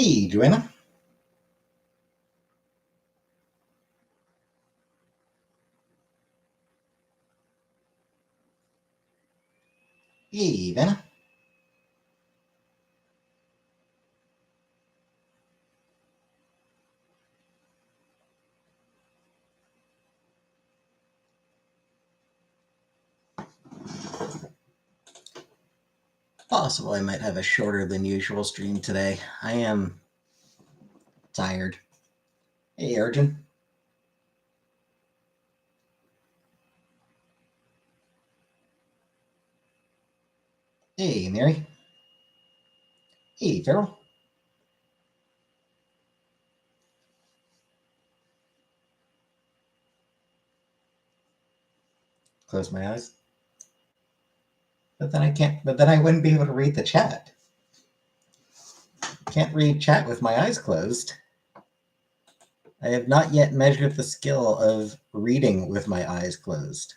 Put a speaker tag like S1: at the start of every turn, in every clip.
S1: Hey, Joanna. Hey, Vanna. Possible I might have a shorter than usual stream today. I am tired. Hey, Arjun. Hey, Mary. Hey, Farrell. Close my eyes. But then I can't. But then I wouldn't be able to read the chat. Can't read chat with my eyes closed. I have not yet measured the skill of reading with my eyes closed.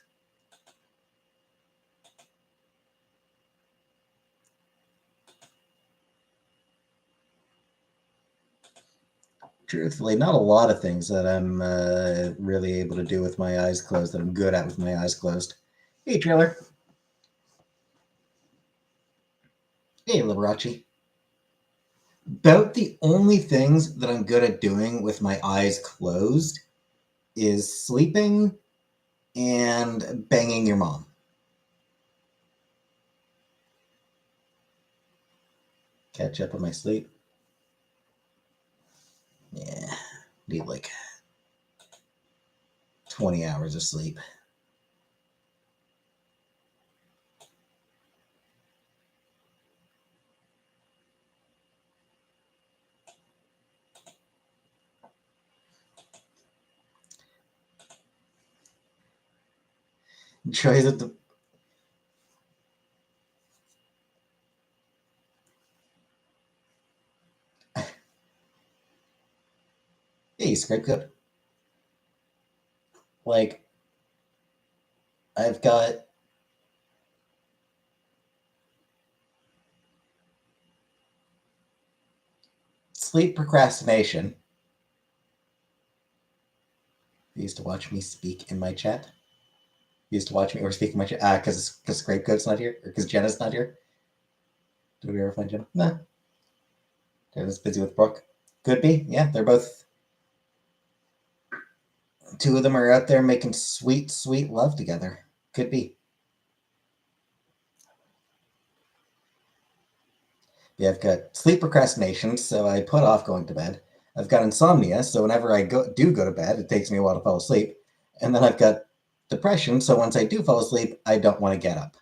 S1: Truthfully, not a lot of things that I'm really able to do with my eyes closed that I'm good at with my eyes closed. Hey, Trailer. Hey, Liberace. About the only things that I'm good at doing with my eyes closed is sleeping and banging your mom. Catch up on my sleep. Yeah, need like 20 hours of sleep. Tries at the hey, script code. Like, I've got sleep procrastination. You used to watch me speak in my chat. You used to watch me or speak in my chat because Scrape Code's not here or because Jenna's not here. Did we ever find Jenna? No. Jenna's busy with Brooke. Could be. Yeah, they're both. Two of them are out there making sweet, sweet love together. Could be. Yeah, I've got sleep procrastination, so I put off going to bed. I've got insomnia, so whenever I do go to bed, it takes me a while to fall asleep. And then I've got depression, so once I do fall asleep, I don't want to get up.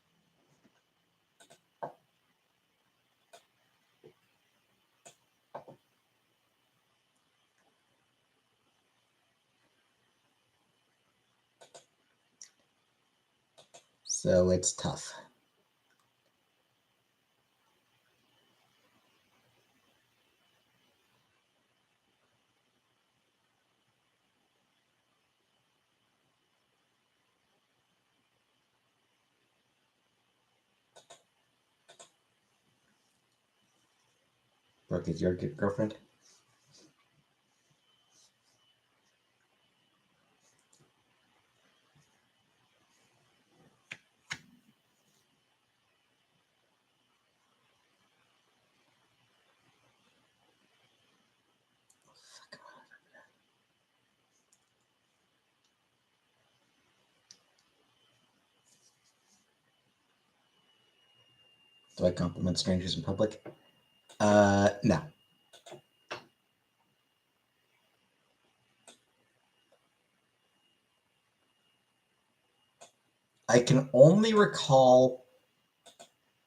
S1: So it's tough. Brooke is your girlfriend? Do I compliment strangers in public? No. I can only recall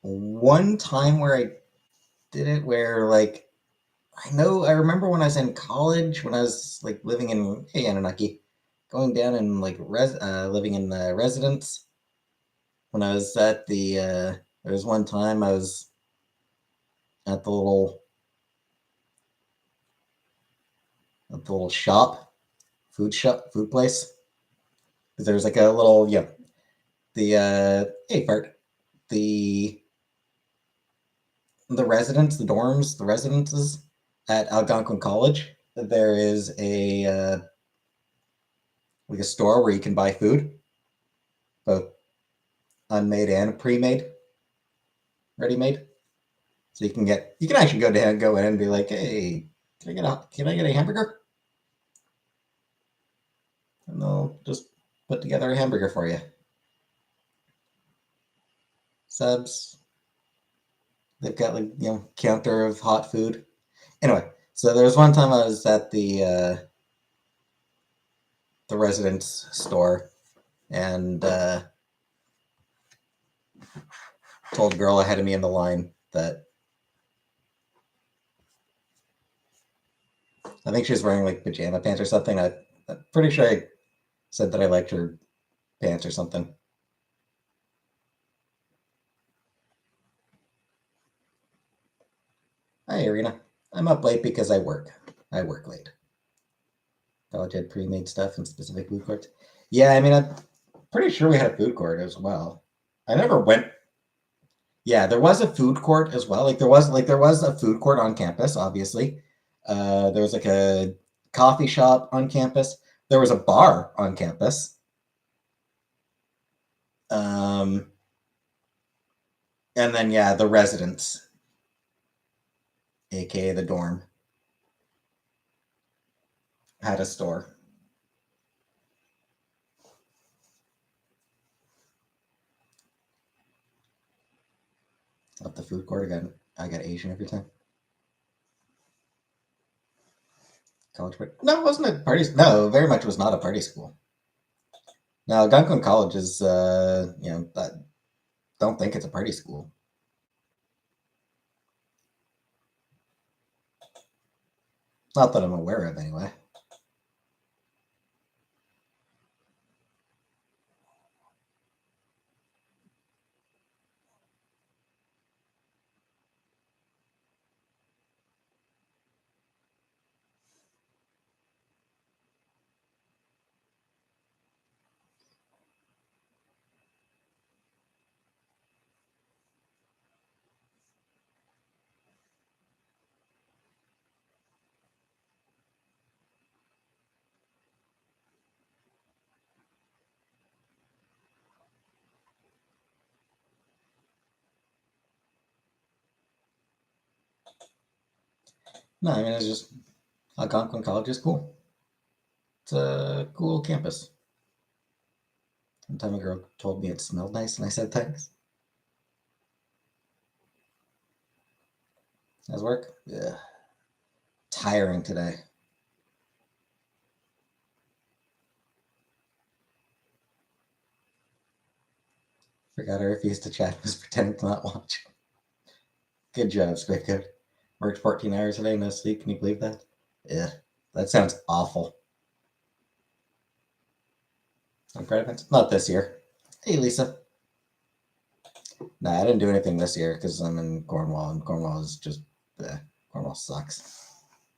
S1: one time where I did it where, like, I remember when I was in college, when I was, like, living in, hey, Anunnaki, going down and, like, living in the residence. When I was at there was one time I was at the little shop, food place. There was like a little, hey, Fart, the the residences, at Algonquin College, there is like a store where you can buy food, both unmade and pre-made, ready-made. So you can actually go in and be like, hey, can I get a hamburger? And they'll just put together a hamburger for you. Subs. They've got like counter of hot food. Anyway, so there was one time I was at the residence store and told a girl ahead of me in the line that I think she was wearing like pajama pants or something. I'm pretty sure I said that I liked her pants or something. Hi, Irina. I'm up late because I work. I work late. College had pre-made stuff and specific food courts. Yeah, I mean, I'm pretty sure we had a food court as well. I never went. Yeah, there was a food court as well. There was a food court on campus. Obviously, there was like a coffee shop on campus. There was a bar on campus. Um, and then yeah, the residence, aka the dorm, had a store. At the food court, I got Asian every time. College party? No, it wasn't a party. No, very much was not a party school. Now, Algonquin College is, I don't think it's a party school. Not that I'm aware of, anyway. No, I mean, it's just Algonquin College is cool. It's a cool campus. One time a girl told me it smelled nice, and I said thanks. How's work? Yeah. Tiring today. Forgot I refused to chat. Was pretending to not watch. Good job, Squid Code. Worked 14 hours a day, no sleep. Can you believe that? Yeah. That sounds awful. I'm proud of it. Not this year. Hey, Lisa. Nah, I didn't do anything this year because I'm in Cornwall, and Cornwall is just, Cornwall sucks.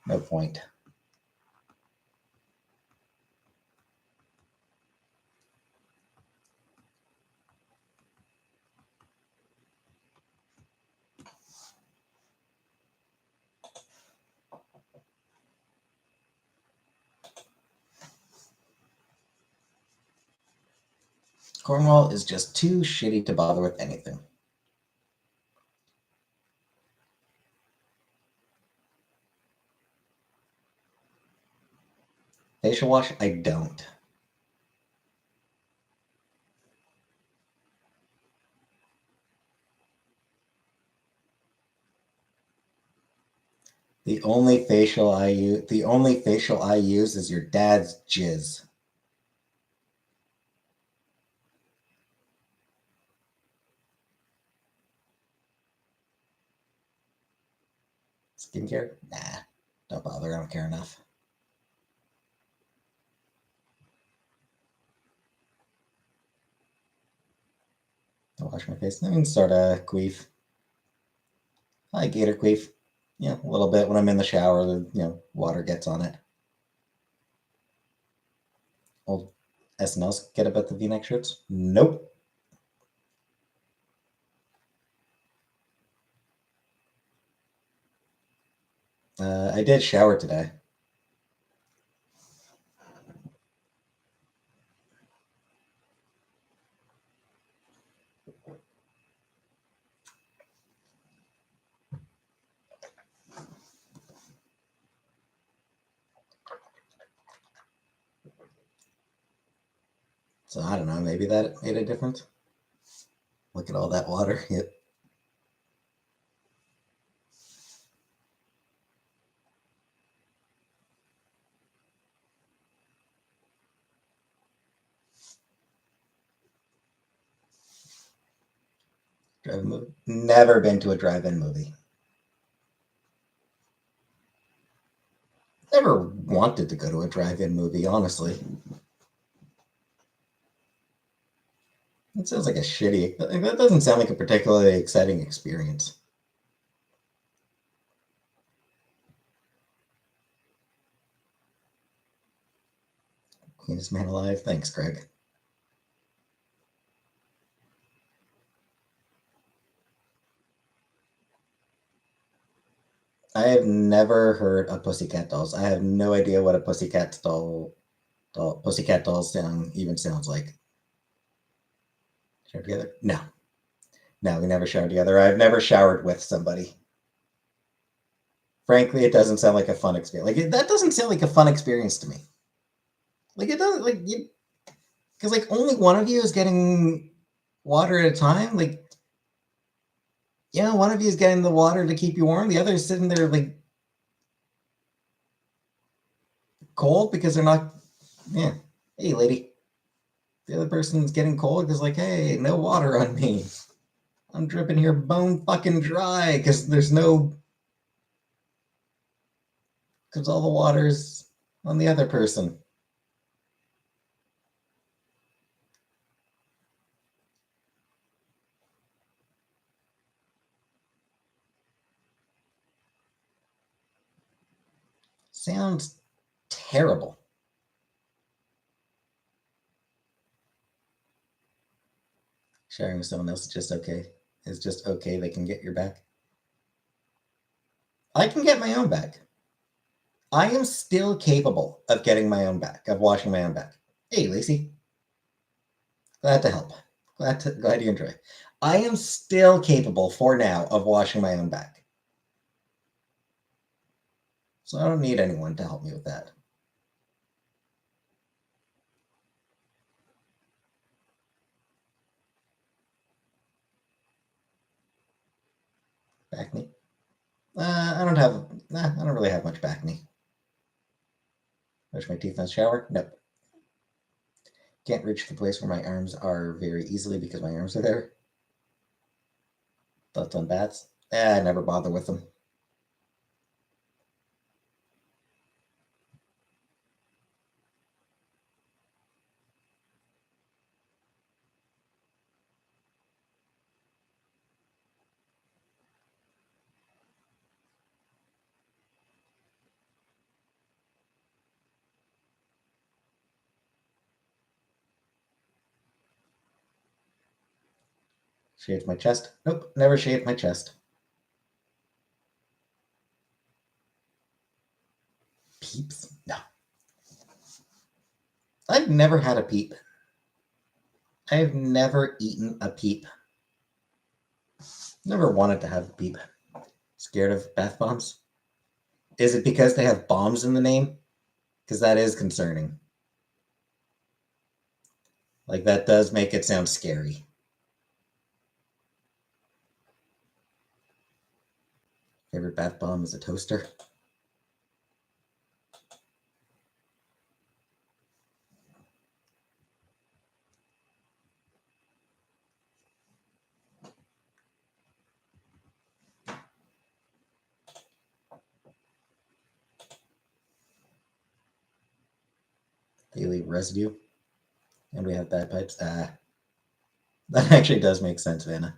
S1: No point. Cornwall is just too shitty to bother with anything. Facial wash, I don't. The only facial I use is your dad's jizz. Skincare? Nah, don't bother. I don't care enough. Don't wash my face. I mean, sort of queef. I gator queef. Yeah, a little bit when I'm in the shower. Water gets on it. Old SNLs get about the V-neck shirts? Nope. I did shower today. So I don't know, maybe that made a difference. Look at all that water. Yep. Drive-in movie. Never been to a drive-in movie. Never wanted to go to a drive-in movie, honestly. It sounds like a shitty. That doesn't sound like a particularly exciting experience. Cleanest man alive. Thanks, Greg. I have never heard of Pussycat Dolls. I have no idea what a Pussycat Doll song even sounds like. Shower together? No. No, we never showered together. I've never showered with somebody. Frankly, it doesn't sound like a fun experience. That doesn't sound like a fun experience to me. It doesn't because only one of you is getting water at a time. One of you is getting the water to keep you warm. The other is sitting there cold because they're not. Yeah. Hey, lady. The other person's getting cold because hey, no water on me. I'm dripping here bone fucking dry because because all the water's on the other person. Sounds terrible. Sharing with someone else is just okay. It's just okay. They can get your back. I can get my own back. I am still capable of getting my own back, of washing my own back. Hey, Lacey. Glad to help. Glad you enjoy. I am still capable for now of washing my own back. So I don't need anyone to help me with that. Back knee. I don't really have much back knee. Brush my teeth in the shower? Nope. Can't reach the place where my arms are very easily because my arms are there. Thoughts on bats? I never bother with them. Shaved my chest? Nope, never shaved my chest. Peeps? No. I've never had a peep. I've never eaten a peep. Never wanted to have a peep. Scared of bath bombs? Is it because they have bombs in the name? Because that is concerning. That does make it sound scary. Favorite bath bomb is a toaster. Daily residue. And we have bad pipes. That actually does make sense, Vanna.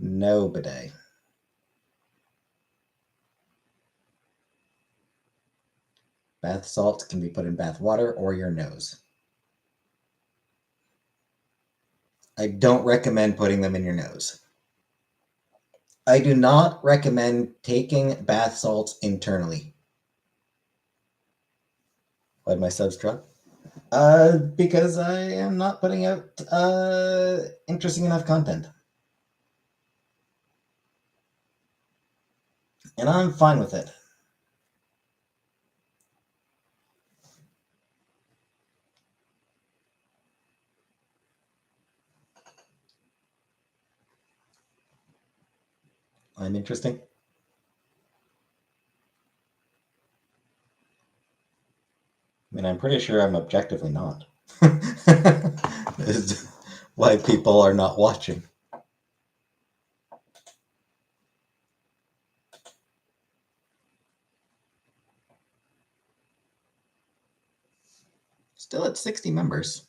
S1: No bidet. Bath salt can be put in bath water or your nose. I don't recommend putting them in your nose. I do not recommend taking bath salts internally. Why'd my subs drop? Because I am not putting out interesting enough content. And I'm fine with it. I'm interesting. I mean, I'm pretty sure I'm objectively not. Is why people are not watching. Still at 60 members.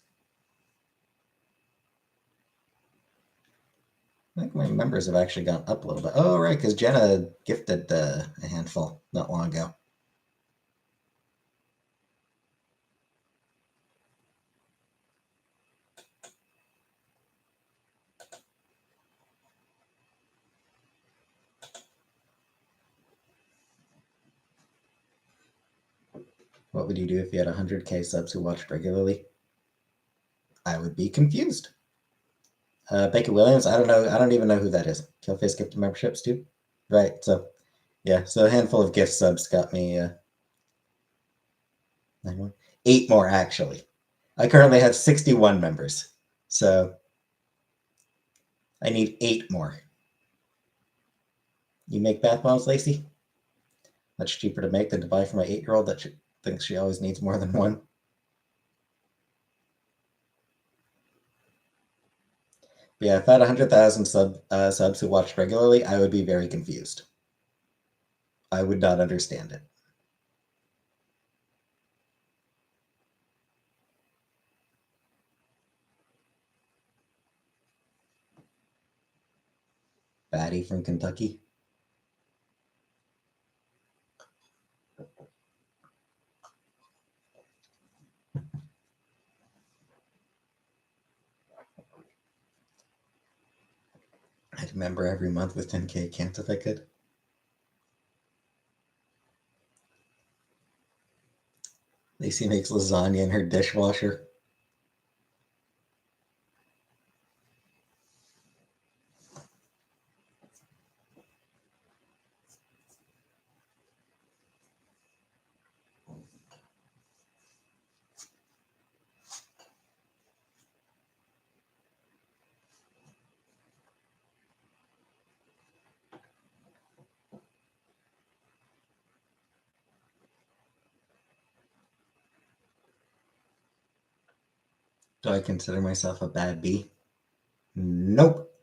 S1: I think my members have actually gone up a little bit. Oh, right, because Jenna gifted a handful not long ago. What would you do if you had 100K subs who watched regularly? I would be confused. Becky Williams, I don't know. I don't even know who that is. Killface gifted memberships too? Right, so yeah, so a handful of gift subs got me 8 more actually. I currently have 61 members, so I need 8 more. You make bath bombs, Lacey? Much cheaper to make than to buy for my 8-year-old that thinks she always needs more than one. But yeah, if I had 100,000 subs who watched regularly, I would be very confused. I would not understand it. Batty from Kentucky. I'd remember every month with 10K accounts if I could. Lacey makes lasagna in her dishwasher. Do I consider myself a bad bee? Nope.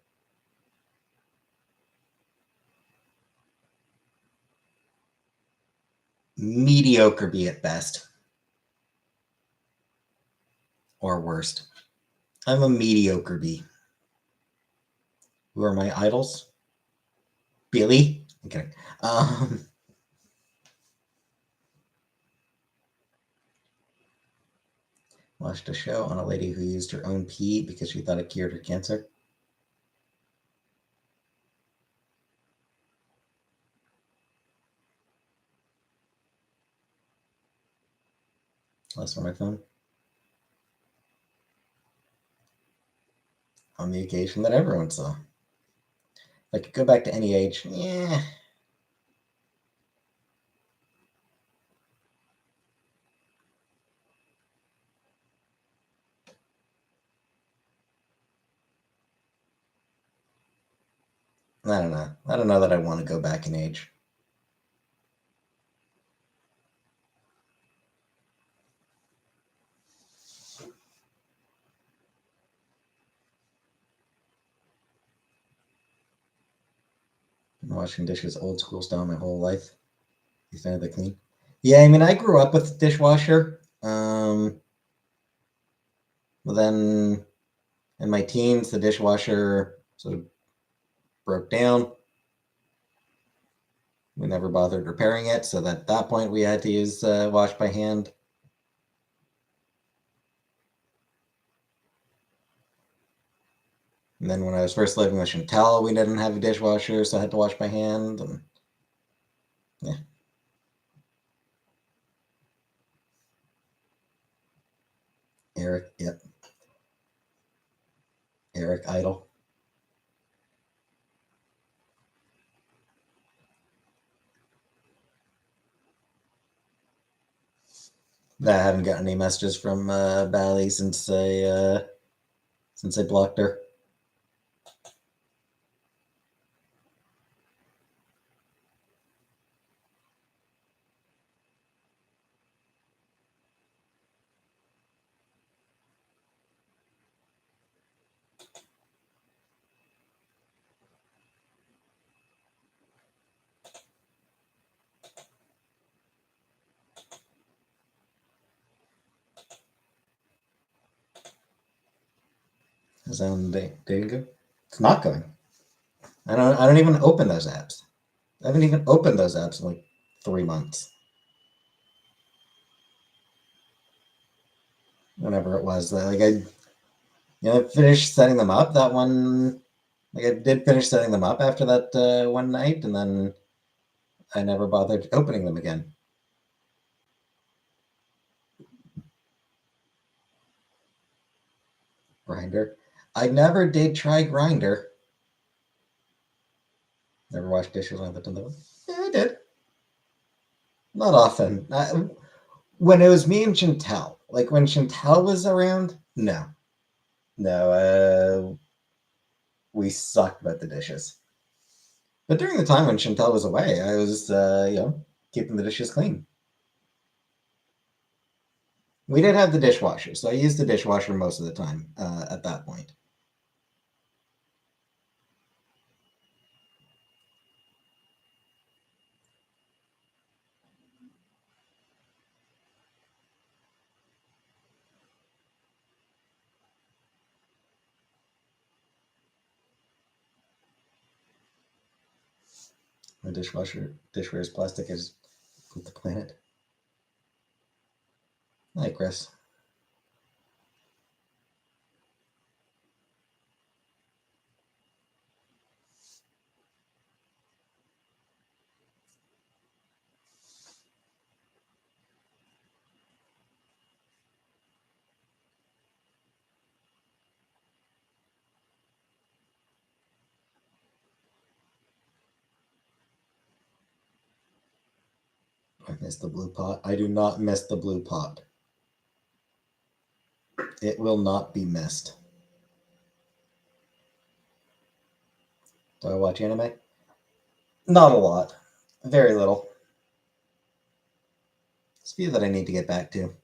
S1: Mediocre bee at best. Or worst. I'm a mediocre bee. Who are my idols? Billy? I'm kidding. Watched a show on a lady who used her own pee because she thought it cured her cancer. That's on my phone. On the occasion that everyone saw. If I could go back to any age, yeah. I don't know. I don't know that I want to go back in age. Been washing dishes old school style my whole life. You fan of the clean? Yeah, I mean, I grew up with a dishwasher. But then in my teens, the dishwasher sort of broke down. We never bothered repairing it, so at that point we had to use wash by hand. And then when I was first living with Chantel, we didn't have a dishwasher, so I had to wash by hand. And yeah. Eric, yep. Eric Idle. I haven't gotten any messages from Bally since I blocked her. Is that on the dating go? It's not going. I don't even open those apps. I haven't even opened those apps in like 3 months. Whenever it was, I finished setting them up. That one, like I did finish setting them up after that one night, and then I never bothered opening them again. Grinder. I never did try Grinder. Never washed dishes on the. Yeah, I did. Not often. When it was me and Chantel, like when Chantel was around, no, no, we sucked about the dishes. But during the time when Chantel was away, I was, keeping the dishes clean. We did have the dishwasher, so I used the dishwasher most of the time at that point. My dishware is plastic as the planet. Hi, Chris. I miss the blue pot. I do not miss the blue pot. It will not be missed. Do I watch anime? Not a lot. Very little. It's a few that I need to get back to.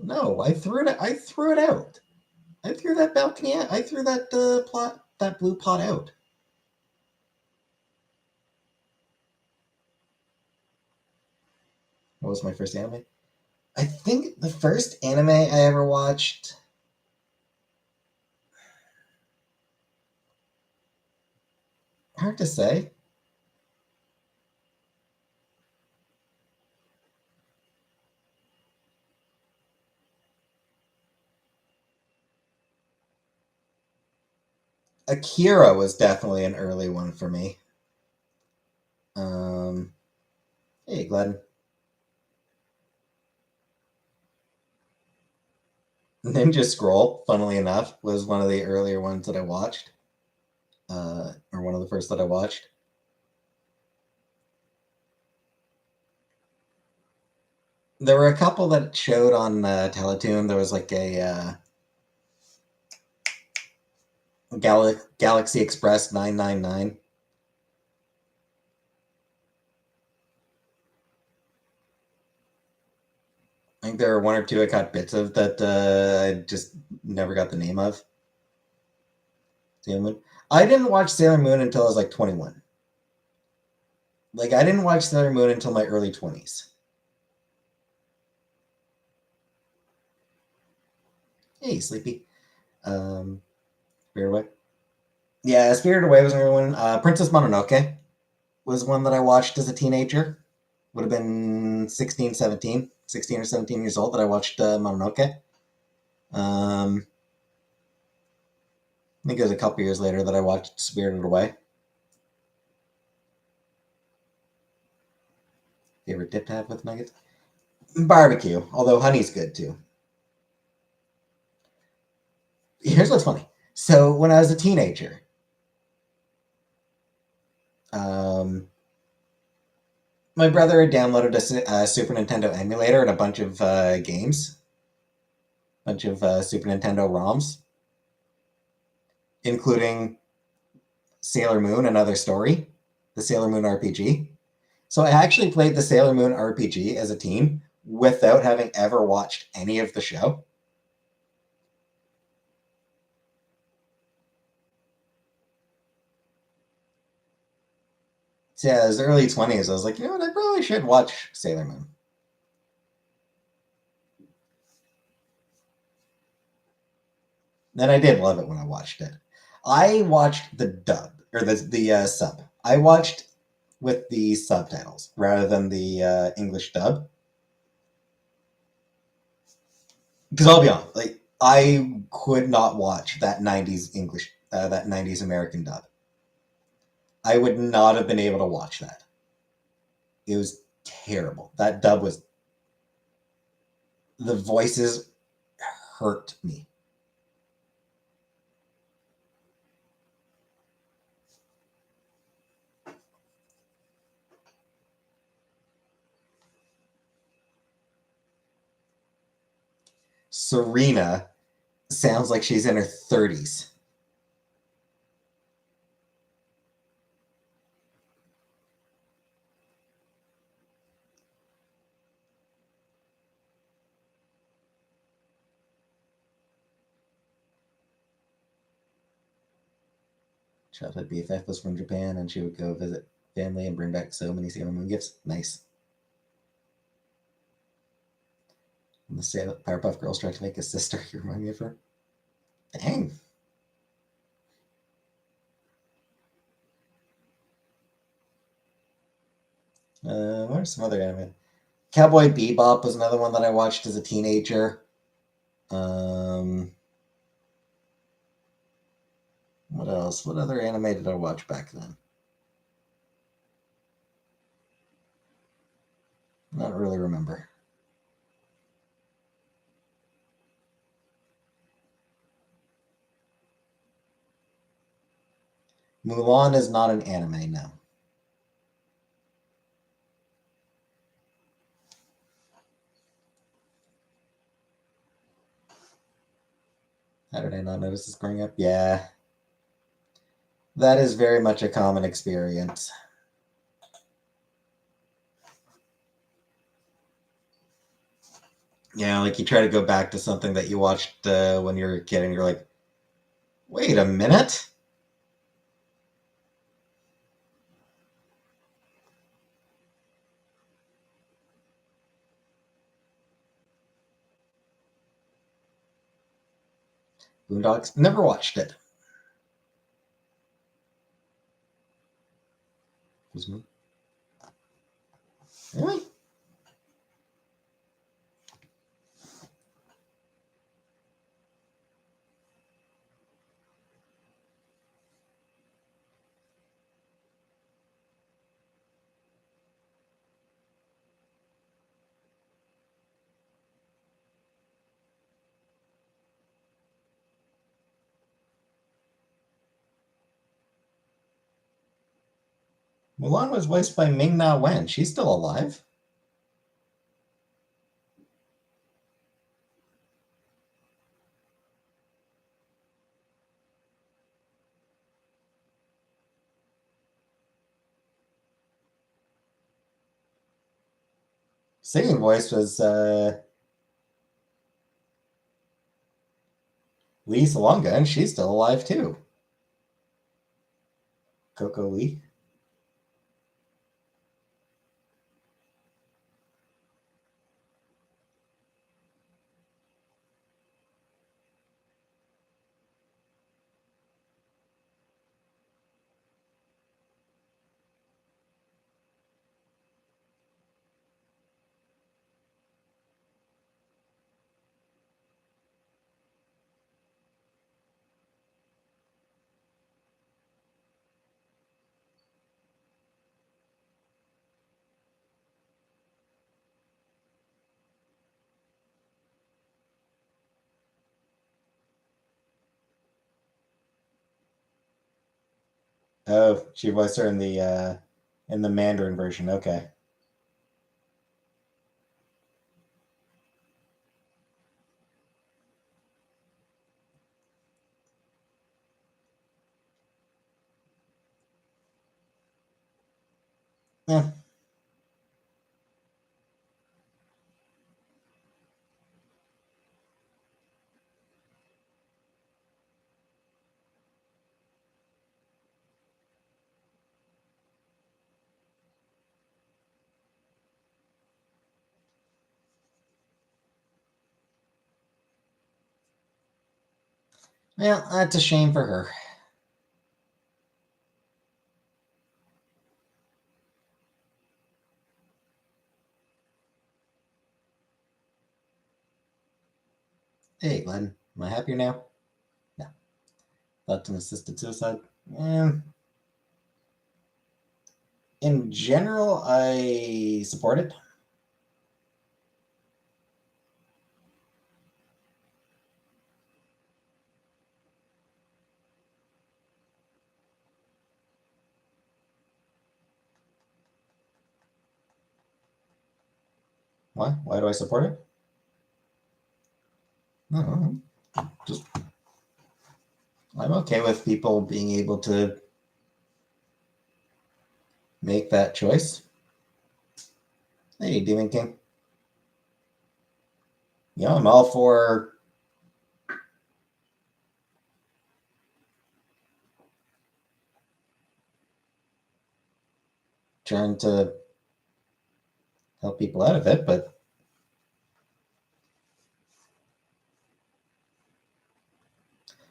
S1: No, I threw it. I threw it out. I threw that balcony out. I threw that blue pot out. What was my first anime? I think the first anime I ever watched. Hard to say. Akira was definitely an early one for me. Hey, Glenn. Ninja Scroll, funnily enough, was one of the earlier ones that I watched. Or one of the first that I watched. There were a couple that showed on Teletoon. There was like a Galaxy Express 999. I think there were one or two I caught bits of that I just never got the name of. Sailor Moon. I didn't watch Sailor Moon until I was like 21. Like I didn't watch Sailor Moon until my early 20s. Hey, Sleepy. Spirit Away. Yeah, Spirit Away was another one. Princess Mononoke was one that I watched as a teenager. Would have been 16 or 17 years old that I watched Mononoke. I think it was a couple years later that I watched Spirited Away. Favorite dip to have with nuggets? Barbecue, although honey's good too. Here's what's funny. So when I was a teenager, um, my brother had downloaded a Super Nintendo emulator and a bunch of games, a bunch of Super Nintendo ROMs, including Sailor Moon, Another Story, the Sailor Moon RPG. So I actually played the Sailor Moon RPG as a teen without having ever watched any of the show. So yeah, it was early 20s. I was like, you know what, I probably should watch Sailor Moon. And I did love it when I watched it. I watched the dub, or the sub. I watched with the subtitles rather than the English dub. Because I'll be honest, like I could not watch that '90s English, that '90s American dub. I would not have been able to watch that. It was terrible. That dub was, the voices hurt me. Serena sounds like she's in her 30s. Childhood BFF was from Japan, and she would go visit family and bring back so many Sailor Moon gifts. Nice. And the Powerpuff Girls tried to make his sister. You remind me of her. Dang. What are some other anime? Cowboy Bebop was another one that I watched as a teenager. Um, what else? What other anime did I watch back then? Not really remember. Mulan is not an anime now. How did I not notice this growing up? Yeah, that is very much a common experience. Yeah, like you try to go back to something that you watched when you were a kid, and you're like, wait a minute. Boondocks, never watched it. Really? Mulan was voiced by Ming Na Wen. She's still alive. Singing voice was Lee Salonga, and she's still alive too. Coco Lee. Oh, she voiced her in the Mandarin version. Okay. Yeah. Well, that's a shame for her. Hey, Glenn, am I happier now? No. Thoughts on assisted suicide? Um, in general, I support it. Why? Why do I support it? No, just I'm okay with people being able to make that choice. Hey, Demon King. Yeah, I'm all for trying to help people out of it, but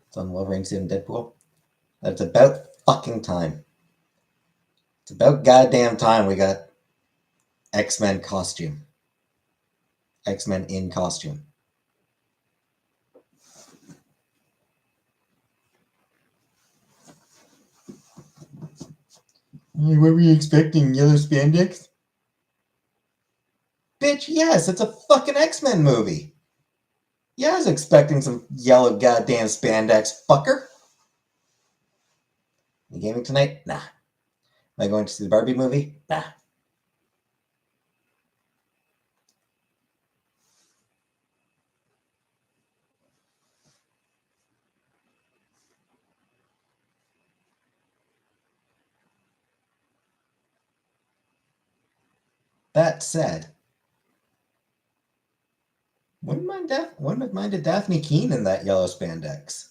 S1: it's on Wolverine suit and Deadpool. That's about fucking time. It's about goddamn time we got X-Men costume. X-Men in costume. What were you expecting? Yellow spandex? Bitch, yes, it's a fucking X-Men movie. Yeah, I was expecting some yellow goddamn spandex, fucker. You gaming tonight? Nah. Am I going to see the Barbie movie? Nah. That said, wouldn't have minded Daphne Keene in that yellow spandex.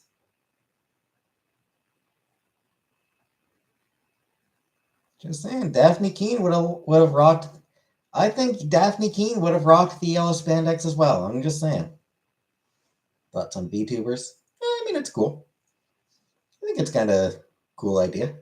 S1: Just saying, Daphne Keene would have rocked. I think Daphne Keene would have rocked the yellow spandex as well. I'm just saying. Thoughts on VTubers? I mean, it's cool. I think it's kind of cool idea.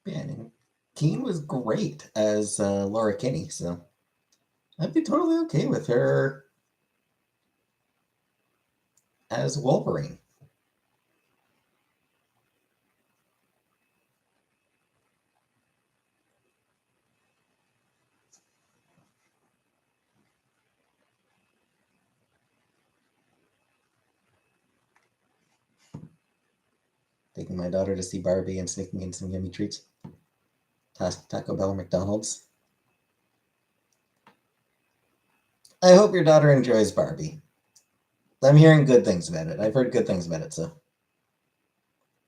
S1: Yeah, I mean, Keene was great as Laura Kinney, so I'd be totally okay with her as Wolverine. Taking my daughter to see Barbie and sneaking in some yummy treats. Taco Bell or McDonald's. I hope your daughter enjoys Barbie. I'm hearing good things about it. I've heard good things about it, so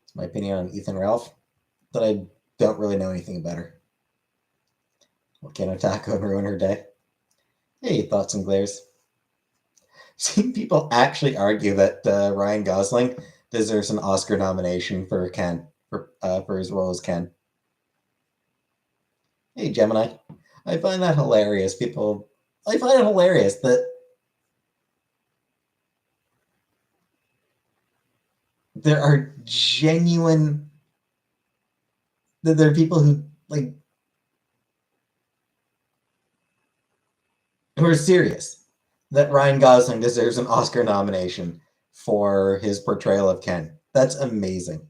S1: it's my opinion on Ethan Ralph. That I don't really know anything about her. What can a taco and ruin her day? Hey, thoughts and glares. Seen people actually argue that Ryan Gosling deserves an Oscar nomination for Ken for his role as Ken. Hey, Gemini. I find that hilarious. I find it hilarious that there are genuine that there are people who like who are serious that Ryan Gosling deserves an Oscar nomination for his portrayal of Ken. That's amazing.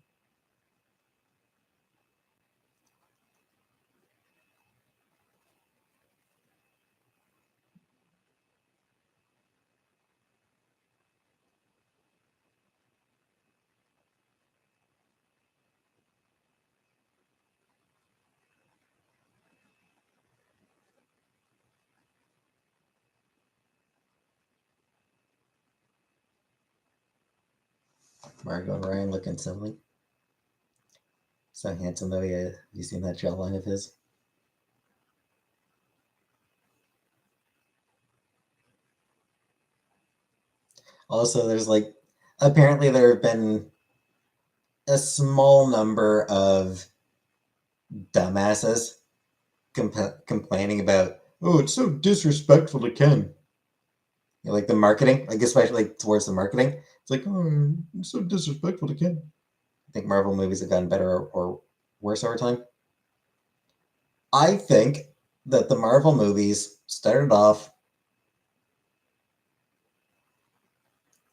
S1: Margot and Ryan looking silly. So handsome though. Yeah, you seen that jawline of his? Also, there's like apparently there have been a small number of dumbasses complaining about, oh, it's so disrespectful to Ken. You know, like the marketing, like especially like towards the marketing. It's like, oh, it's so disrespectful to Ken. I think Marvel movies have gotten better or worse over time. I think that the Marvel movies started off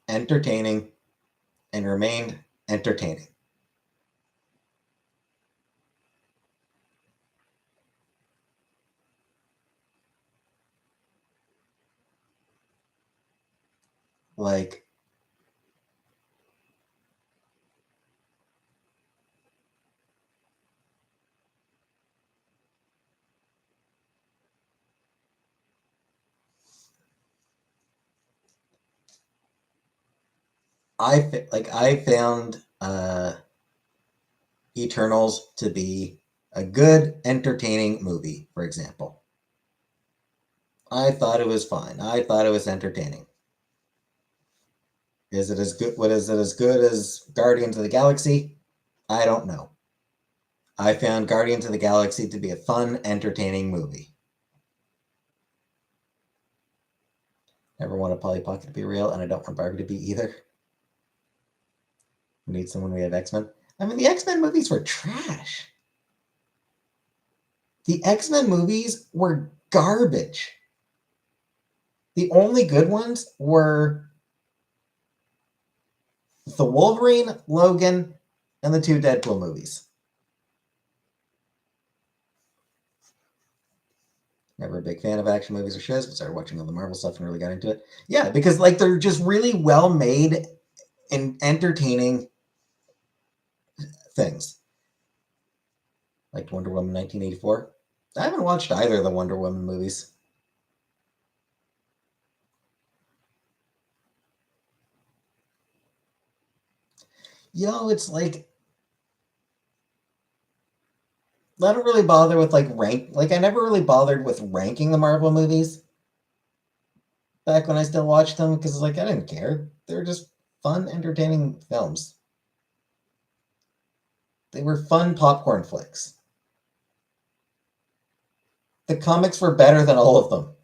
S1: entertaining and remained entertaining. Like, I found Eternals to be a good, entertaining movie. For example, I thought it was fine. I thought it was entertaining. Is it as good? What is it as good as Guardians of the Galaxy? I don't know. I found Guardians of the Galaxy to be a fun, entertaining movie. Never wanted Polly Pocket to be real, and I don't want Barbie to be either. We need someone. We have X-Men. I mean, the X-Men movies were trash. The X-Men movies were garbage. The only good ones were the Wolverine, Logan, and the two Deadpool movies. Never a big fan of action movies or shows, but started watching all the Marvel stuff and really got into it. Yeah, because like they're just really well made and entertaining things. Like Wonder Woman 1984. I haven't watched either of the Wonder Woman movies. It's like I don't really bother with like rank. Like I never really bothered with ranking the Marvel movies back when I still watched them because like I didn't care. They were just fun, entertaining films. They were fun popcorn flicks. The comics were better than all of them.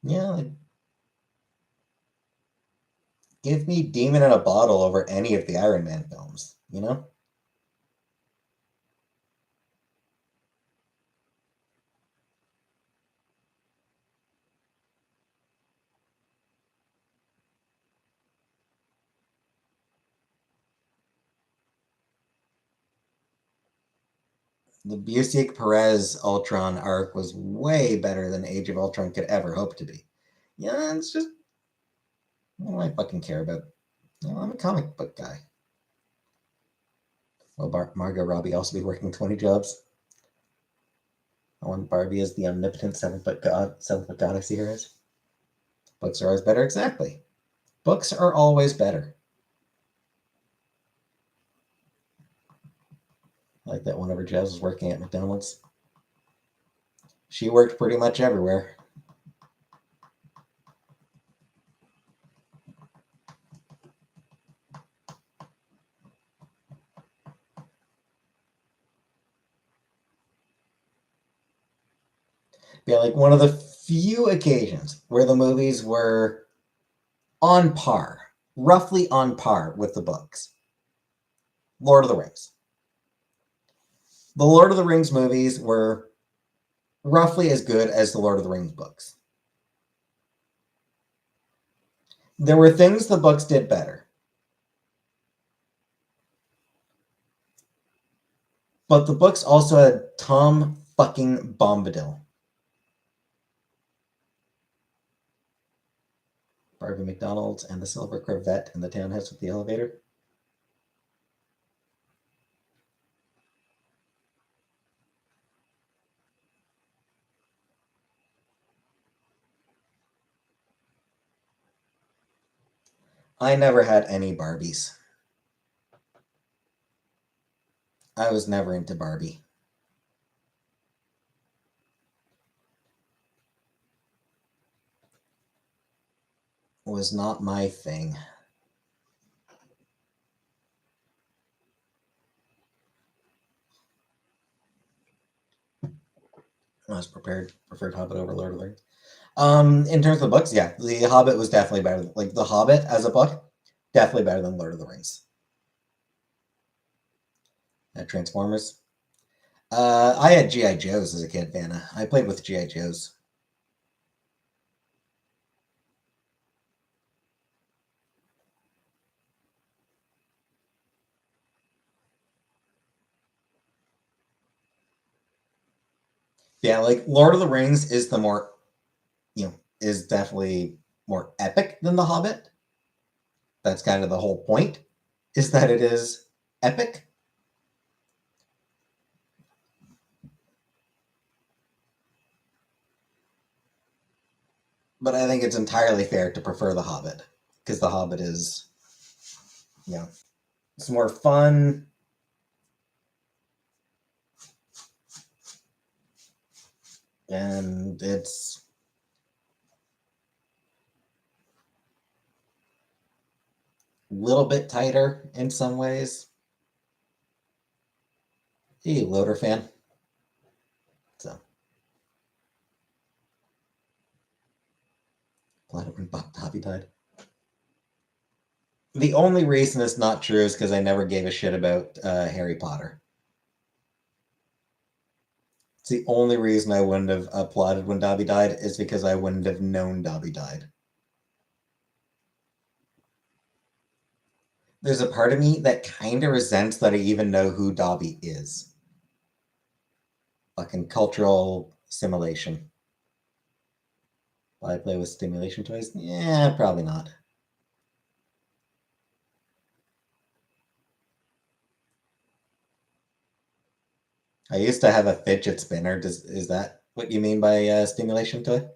S1: Yeah, like, give me Demon in a Bottle over any of the Iron Man films, you know? The Busiek Perez Ultron arc was way better than Age of Ultron could ever hope to be. Yeah, it's just what do I fucking care about? I'm a comic book guy. Will Margot Robbie also be working 20 jobs? I want Barbie as the omnipotent seven foot goddess he is. Books are always better, exactly. Books are always better. Like that one of her jobs was working at McDonald's. She worked pretty much everywhere. Yeah, like one of the few occasions where the movies were on par, roughly on par with the books. Lord of the Rings. The Lord of the Rings movies were roughly as good as the Lord of the Rings books. There were things the books did better. But the books also had Tom fucking Bombadil. Barbie McDonald's and the silver Corvette in the townhouse with the elevator. I never had any Barbies. I was never into Barbie. It was not my thing. I was preferred Hobbit over Lord of the Rings. In terms of the books, yeah, The Hobbit was definitely better. Like The Hobbit as a book, definitely better than Lord of the Rings. Transformers. I had GI Joes as a kid, Vanna. I played with GI Joes. Yeah, like Lord of the Rings is the more, is definitely more epic than The Hobbit. That's kind of the whole point, is that it is epic. But I think it's entirely fair to prefer The Hobbit, because The Hobbit is, it's more fun. And it's a little bit tighter in some ways. Hey, Loader fan. So, Planet when Bob Dobby died. The only reason it's not true is because I never gave a shit about Harry Potter. It's the only reason I wouldn't have applauded when Dobby died is because I wouldn't have known Dobby died. There's a part of me that kind of resents that I even know who Dobby is. Fucking cultural assimilation. Will I play with stimulation toys? Yeah, probably not. I used to have a fidget spinner. Is that what you mean by stimulation toy?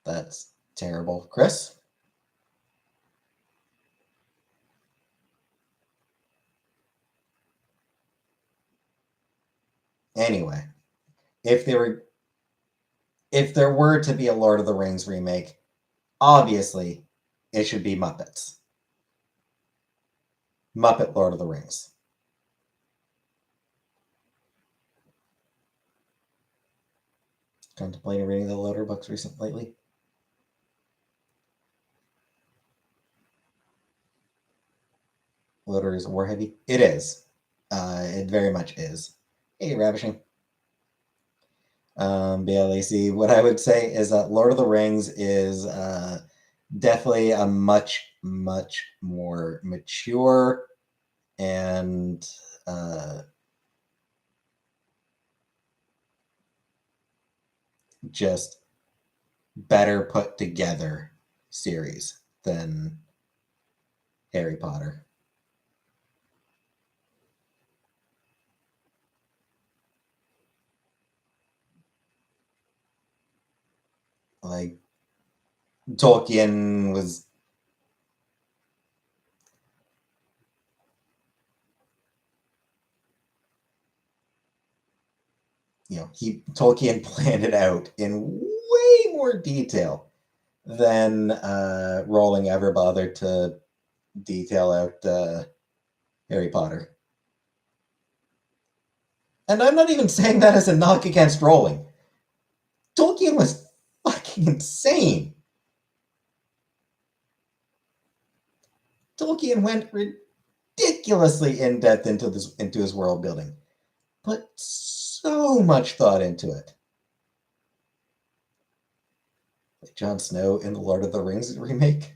S1: That's terrible. Chris? Anyway, if there were to be a Lord of the Rings remake, obviously it should be Muppets. Muppet Lord of the Rings. Contemplating reading the Loader books lately. Loader is war heavy. It is. It very much is. Hey, Ravishing. BLAC. What I would say is that Lord of the Rings is definitely a much, much more mature and just better put together series than Harry Potter. Like Tolkien was Tolkien planned it out in way more detail than Rowling ever bothered to detail out Harry Potter. And I'm not even saying that as a knock against Rowling. Tolkien was fucking insane. Tolkien went ridiculously in depth into his world building, put so much thought into it. Like Jon Snow in the Lord of the Rings remake.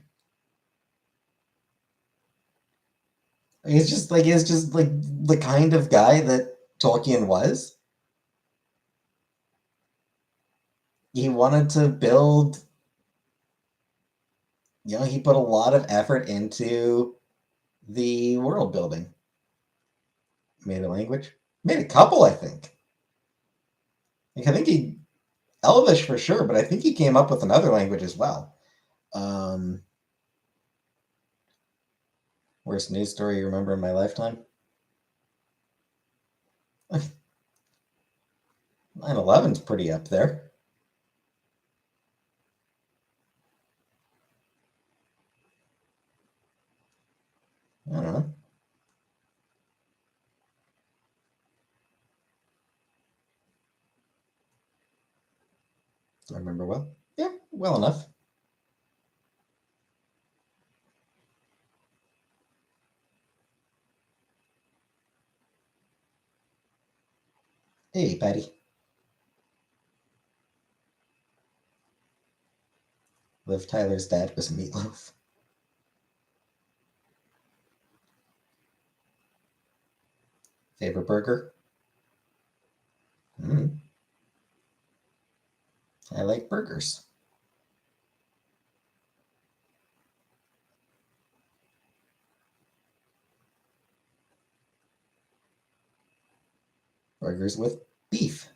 S1: He's just like the kind of guy that Tolkien was. He wanted to build, he put a lot of effort into the world building. Made a language, made a couple, I think. Like, I think he Elvish for sure, but I think he came up with another language as well. Worst news story you remember in my lifetime? 9/11's pretty up there. I don't know. Do I remember well? Yeah, well enough. Hey, Patty. Liv Tyler's dad was Meatloaf. Favorite burger? I like burgers. Burgers with beef.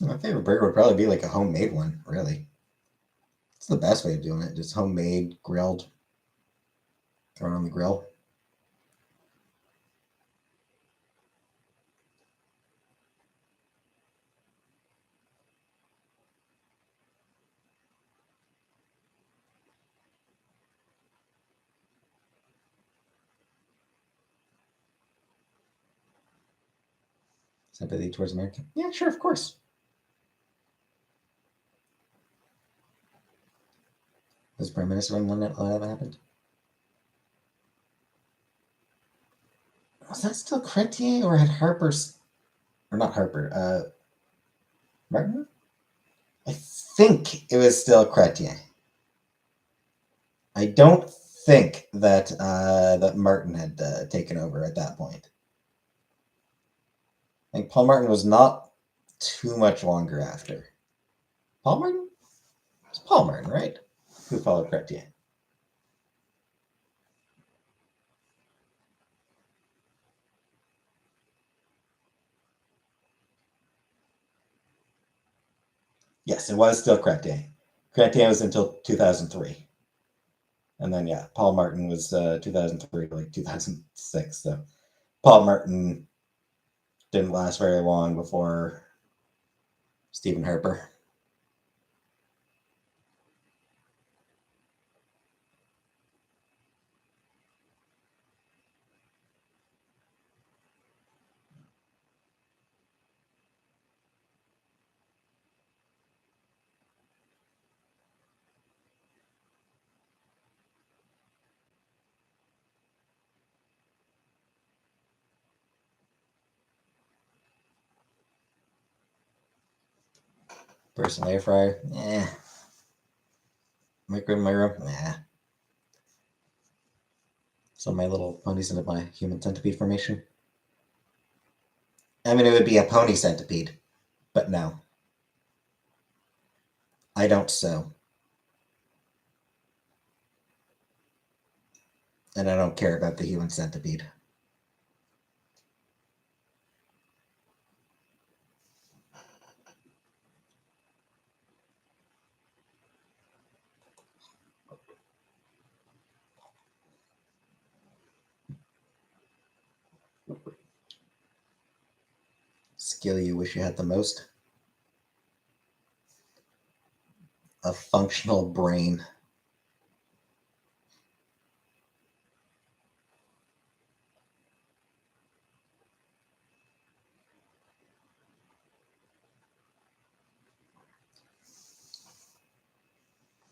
S1: My favorite burger would probably be like a homemade one, really. It's the best way of doing it. Just homemade, grilled, thrown on the grill. Sympathy towards America. Yeah, sure, of course. Was Prime Minister when that happened? Was that still Chrétien or had Harper's, or not Harper, Martin? I think it was still Chrétien. I don't think that that Martin had taken over at that point. I think Paul Martin was not too much longer after. Paul Martin? It's Paul Martin, right? Who followed Chrétien. Yes, it was still Chrétien. Chrétien was until 2003. And then, yeah, Paul Martin was 2003 to like 2006. So Paul Martin didn't last very long before Stephen Harper. Personal air fryer, Microwave in my room, So my little ponies into my human centipede formation. I mean, it would be a pony centipede, but no. I don't sew. And I don't care about the human centipede. skill you wish you had the most? A functional brain.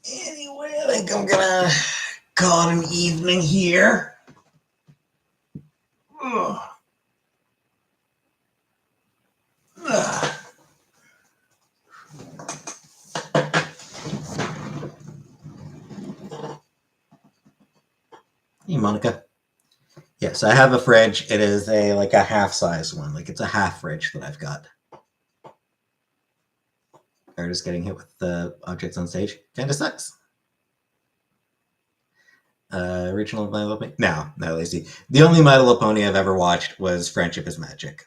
S1: Anyway, I think I'm gonna call it an evening here. Ugh. Ugh. Hey, Monica. Yes, I have a fridge. It is a half size one. Like it's a half fridge that I've got. Or just getting hit with the objects on stage kind of sucks. Original My Little Pony? No, lazy. The only My Little Pony I've ever watched was Friendship is Magic.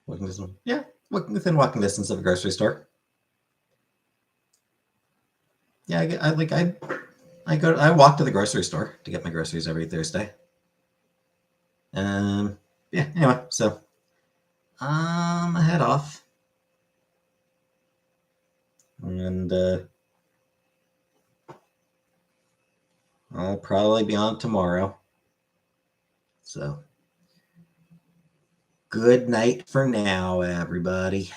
S1: Walking distance. Yeah, within walking distance of a grocery store. Yeah, I walk to the grocery store to get my groceries every Thursday. Yeah. Anyway, so I head off, and I'll probably be on tomorrow. So, good night for now, everybody.